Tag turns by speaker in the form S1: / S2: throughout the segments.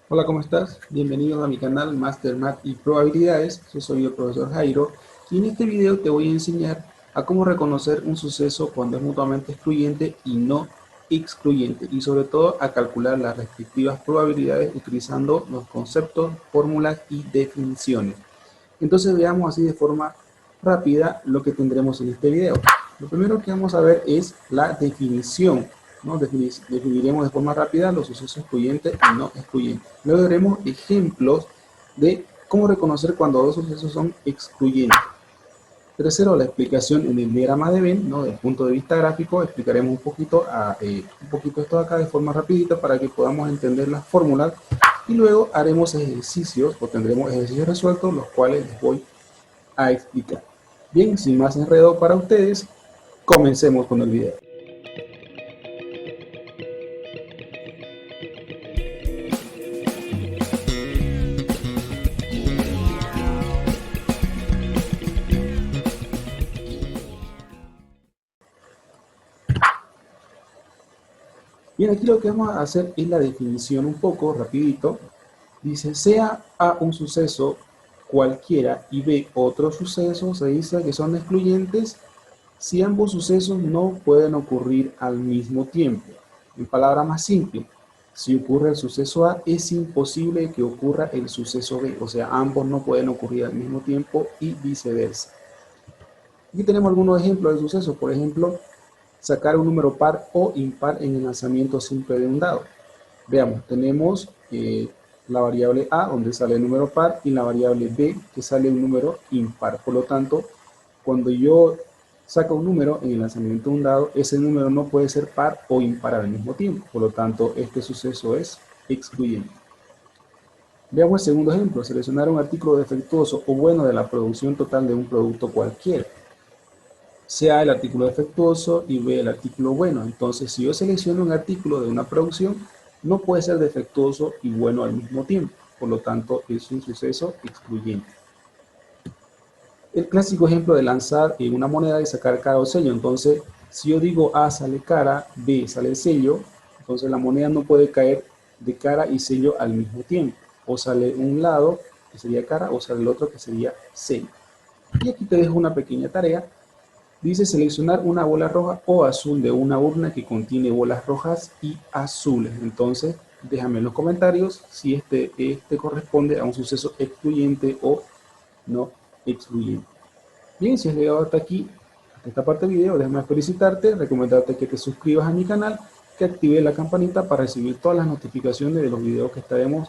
S1: Hola, ¿cómo estás? Bienvenido a mi canal Master Math y Probabilidades. Yo soy el profesor Jairo y en este video te voy a enseñar a cómo reconocer un suceso cuando es mutuamente excluyente y no excluyente, y sobre todo a calcular las respectivas probabilidades utilizando los conceptos, fórmulas y definiciones. Entonces veamos así de forma rápida lo que tendremos en este video. Lo primero que vamos a ver es la definición, ¿no? Definiremos de forma rápida los sucesos excluyentes y no excluyentes. Luego veremos ejemplos de cómo reconocer cuando dos sucesos son excluyentes. Tercero, la explicación en el diagrama de Venn, ¿no? Desde el punto de vista gráfico, explicaremos un poquito esto de acá de forma rapidita para que podamos entender las fórmulas, y luego haremos ejercicios o tendremos ejercicios resueltos, los cuales les voy a explicar. Bien, sin más enredo para ustedes, comencemos con el video. Bien, aquí lo que vamos a hacer es la definición un poco rapidito. Dice, sea A un suceso cualquiera y B otro suceso, se dice que son excluyentes si ambos sucesos no pueden ocurrir al mismo tiempo. En palabras más simples, si ocurre el suceso A, es imposible que ocurra el suceso B, o sea, ambos no pueden ocurrir al mismo tiempo y viceversa. Aquí tenemos algunos ejemplos de sucesos, por ejemplo, sacar un número par o impar en el lanzamiento simple de un dado. Veamos, tenemos la variable A, donde sale el número par, y la variable B, que sale un número impar. Por lo tanto, cuando yo saco un número en el lanzamiento de un dado, ese número no puede ser par o impar al mismo tiempo. Por lo tanto, este suceso es excluyente. Veamos el segundo ejemplo, seleccionar un artículo defectuoso o bueno de la producción total de un producto cualquiera. Sea el artículo defectuoso y B el artículo bueno. Entonces, si yo selecciono un artículo de una producción, no puede ser defectuoso y bueno al mismo tiempo. Por lo tanto, es un suceso excluyente. El clásico ejemplo de lanzar una moneda y sacar cara o sello. Entonces, si yo digo A sale cara, B sale sello, entonces la moneda no puede caer de cara y sello al mismo tiempo. O sale un lado, que sería cara, o sale el otro, que sería sello. Y aquí te dejo una pequeña tarea. Dice seleccionar una bola roja o azul de una urna que contiene bolas rojas y azules. Entonces, déjame en los comentarios si este corresponde a un suceso excluyente o no excluyente. Bien, si has llegado hasta aquí, hasta esta parte del video, déjame felicitarte, recomendarte que te suscribas a mi canal, que actives la campanita para recibir todas las notificaciones de los videos que estaremos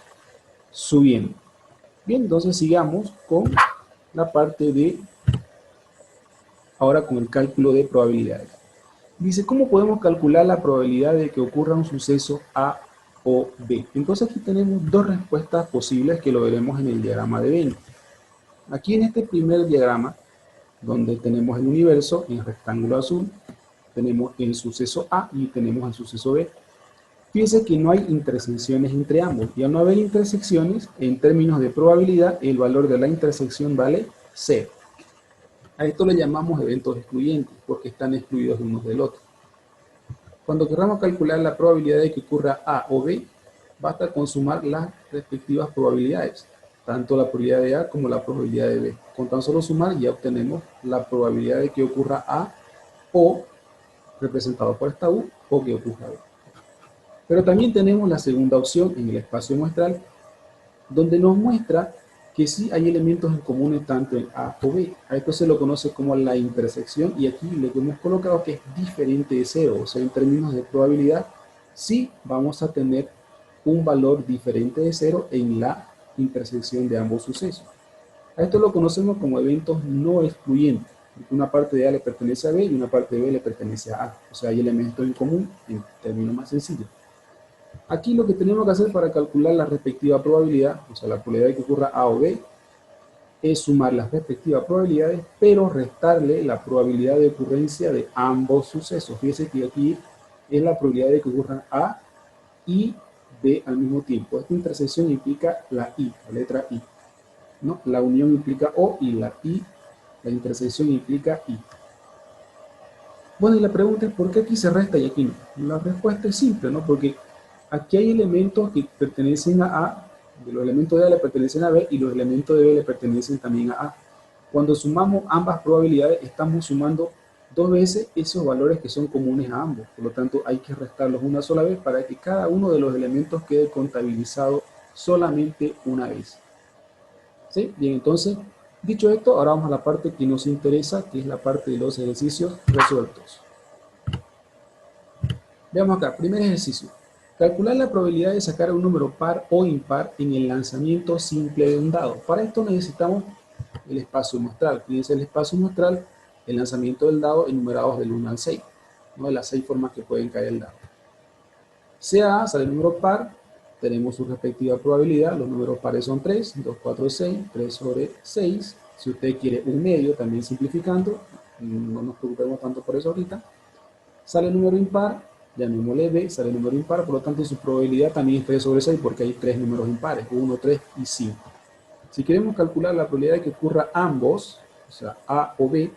S1: subiendo. Bien, entonces sigamos con la parte de ahora con el cálculo de probabilidades. Dice, ¿cómo podemos calcular la probabilidad de que ocurra un suceso A o B? Entonces aquí tenemos dos respuestas posibles que lo veremos en el diagrama de Venn. Aquí en este primer diagrama, donde tenemos el universo en rectángulo azul, tenemos el suceso A y tenemos el suceso B. Fíjense que no hay intersecciones entre ambos. Y al no haber intersecciones, en términos de probabilidad, el valor de la intersección vale 0. A esto le llamamos eventos excluyentes, porque están excluidos unos del otro. Cuando queramos calcular la probabilidad de que ocurra A o B, basta con sumar las respectivas probabilidades, tanto la probabilidad de A como la probabilidad de B. Con tan solo sumar ya obtenemos la probabilidad de que ocurra A o, representado por esta U, o que ocurra B. Pero también tenemos la segunda opción en el espacio muestral, donde nos muestra que sí hay elementos en común tanto en A o B. A esto se lo conoce como la intersección, y aquí lo que hemos colocado que es diferente de cero, o sea, en términos de probabilidad, sí vamos a tener un valor diferente de cero en la intersección de ambos sucesos. A esto lo conocemos como eventos no excluyentes. Una parte de A le pertenece a B y una parte de B le pertenece a A. O sea, hay elementos en común en términos más sencillos. Aquí lo que tenemos que hacer para calcular la respectiva probabilidad, o sea, la probabilidad de que ocurra A o B, es sumar las respectivas probabilidades, pero restarle la probabilidad de ocurrencia de ambos sucesos. Fíjense que aquí es la probabilidad de que ocurran A y B al mismo tiempo. Esta intersección implica la I, la letra I, ¿no? La unión implica O y la intersección implica I. Bueno, y la pregunta es, ¿por qué aquí se resta y aquí no? La respuesta es simple, ¿no? Porque aquí hay elementos que pertenecen a A de los elementos de A le pertenecen a B y los elementos de B le pertenecen también a A. Cuando sumamos ambas probabilidades, estamos sumando dos veces esos valores que son comunes a ambos. Por lo tanto, hay que restarlos una sola vez para que cada uno de los elementos quede contabilizado solamente una vez. ¿Sí? Bien, entonces, dicho esto, ahora vamos a la parte que nos interesa, que es la parte de los ejercicios resueltos. Veamos acá, primer ejercicio. Calcular la probabilidad de sacar un número par o impar en el lanzamiento simple de un dado. Para esto necesitamos el espacio muestral. Fíjense el espacio muestral, el lanzamiento del dado enumerados del 1 al 6, ¿no? De las 6 formas que pueden caer el dado. Sea A, sale el número par, tenemos su respectiva probabilidad, los números pares son 3, 2, 4, 6, 3 sobre 6. Si usted quiere un medio, también simplificando, no nos preocupemos tanto por eso ahorita. Sale el número impar, llamémosle B, sale el número impar, por lo tanto su probabilidad también es 3 sobre 6 porque hay 3 números impares, 1, 3 y 5. Si queremos calcular la probabilidad de que ocurra ambos, o sea, A o B,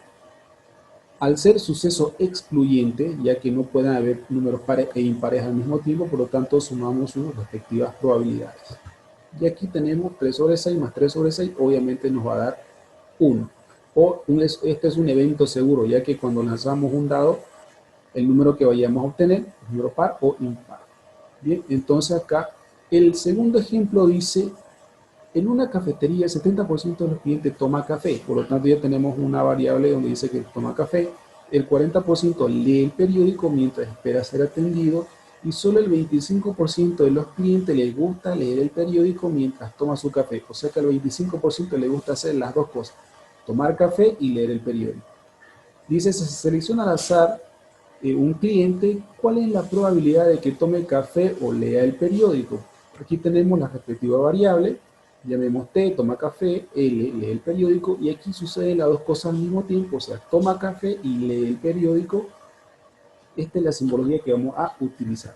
S1: al ser suceso excluyente, ya que no pueden haber números pares e impares al mismo tiempo, por lo tanto sumamos sus respectivas probabilidades. Y aquí tenemos 3 sobre 6 más 3 sobre 6, obviamente nos va a dar 1. Este es un evento seguro, ya que cuando lanzamos un dado, el número que vayamos a obtener es número par o impar. Bien, entonces acá el segundo ejemplo dice: en una cafetería el 70% de los clientes toma café, por lo tanto ya tenemos una variable donde dice que toma café, el 40% lee el periódico mientras espera ser atendido y solo el 25% de los clientes les gusta leer el periódico mientras toma su café, o sea que al 25% le gusta hacer las dos cosas, tomar café y leer el periódico. Dice, si se selecciona al azar un cliente, ¿cuál es la probabilidad de que tome café o lea el periódico? Aquí tenemos la respectiva variable, llamemos T, toma café, L, lee el periódico, y aquí suceden las dos cosas al mismo tiempo, o sea, toma café y lee el periódico. Esta es la simbología que vamos a utilizar.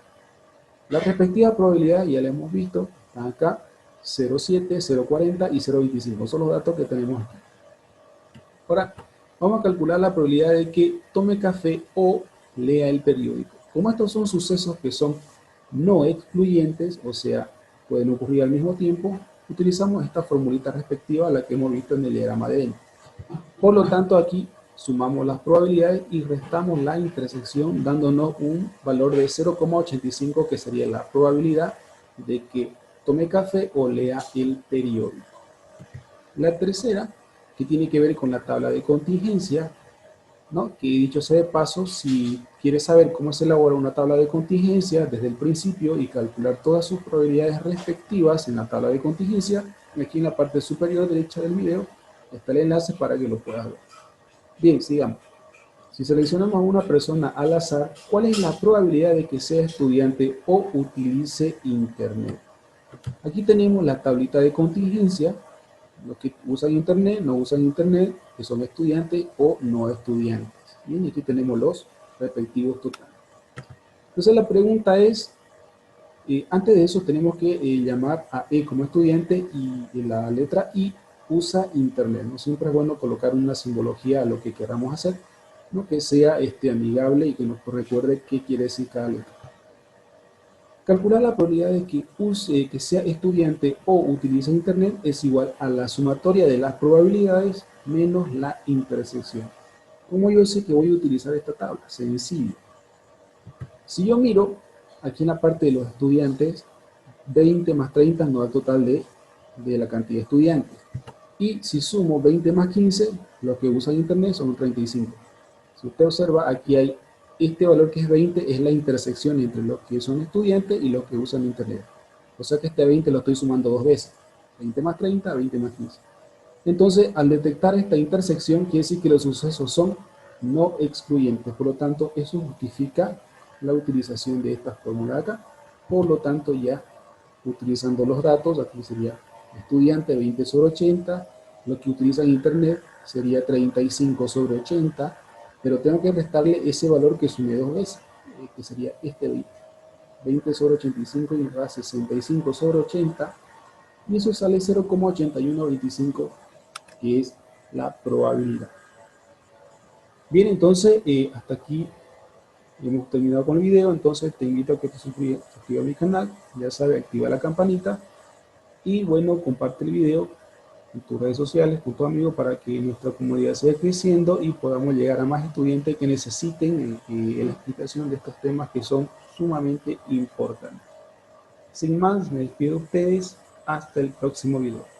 S1: La respectiva probabilidad ya la hemos visto, están acá, 0,7, 0,40 y 0,25, son los datos que tenemos aquí. Ahora, vamos a calcular la probabilidad de que tome café o lea el periódico. Como estos son sucesos que son no excluyentes, o sea, pueden ocurrir al mismo tiempo, utilizamos esta formulita respectiva a la que hemos visto en el diagrama de Venn. Por lo tanto, aquí sumamos las probabilidades y restamos la intersección dándonos un valor de 0,85, que sería la probabilidad de que tome café o lea el periódico. La tercera, que tiene que ver con la tabla de contingencia, ¿no? Que dicho sea de paso, si quieres saber cómo se elabora una tabla de contingencia desde el principio y calcular todas sus probabilidades respectivas en la tabla de contingencia, aquí en la parte superior derecha del video está el enlace para que lo puedas ver. Bien, sigamos. Si seleccionamos a una persona al azar, ¿cuál es la probabilidad de que sea estudiante o utilice internet? Aquí tenemos la tablita de contingencia. Los que usan internet, no usan internet, que son estudiantes o no estudiantes. Bien, aquí tenemos los respectivos totales. Entonces la pregunta es, antes de eso tenemos que llamar a E como estudiante y la letra I usa internet, ¿no? Siempre es bueno colocar una simbología a lo que queramos hacer, ¿no? Que sea amigable y que nos recuerde qué quiere decir cada letra. Calcular la probabilidad de que sea estudiante o utilice internet es igual a la sumatoria de las probabilidades menos la intersección. ¿Cómo yo sé que voy a utilizar esta tabla? Sencillo. Si yo miro aquí en la parte de los estudiantes, 20 más 30 nos da el total de la cantidad de estudiantes. Y si sumo 20 más 15, los que usan internet son 35. Si usted observa, aquí hay este valor que es 20, es la intersección entre los que son estudiantes y los que usan internet. O sea que este 20 lo estoy sumando dos veces. 20 más 30, 20 más 15. Entonces, al detectar esta intersección, quiere decir que los sucesos son no excluyentes. Por lo tanto, eso justifica la utilización de esta fórmula acá. Por lo tanto, ya utilizando los datos, aquí sería estudiante 20 sobre 80, los que utilizan internet sería 35 sobre 80, pero tengo que restarle ese valor que sumé dos veces, que sería este 20. 20 sobre 85 y da 65 sobre 80, y eso sale 0,8125, que es la probabilidad. Bien, entonces hasta aquí hemos terminado con el video. Entonces te invito a que te suscribas a mi canal, ya sabes, activa la campanita Y bueno, comparte el video en tus redes sociales con tus amigos para que nuestra comunidad siga creciendo y podamos llegar a más estudiantes que necesiten la explicación de estos temas que son sumamente importantes. Sin más, me despido de ustedes. Hasta el próximo video.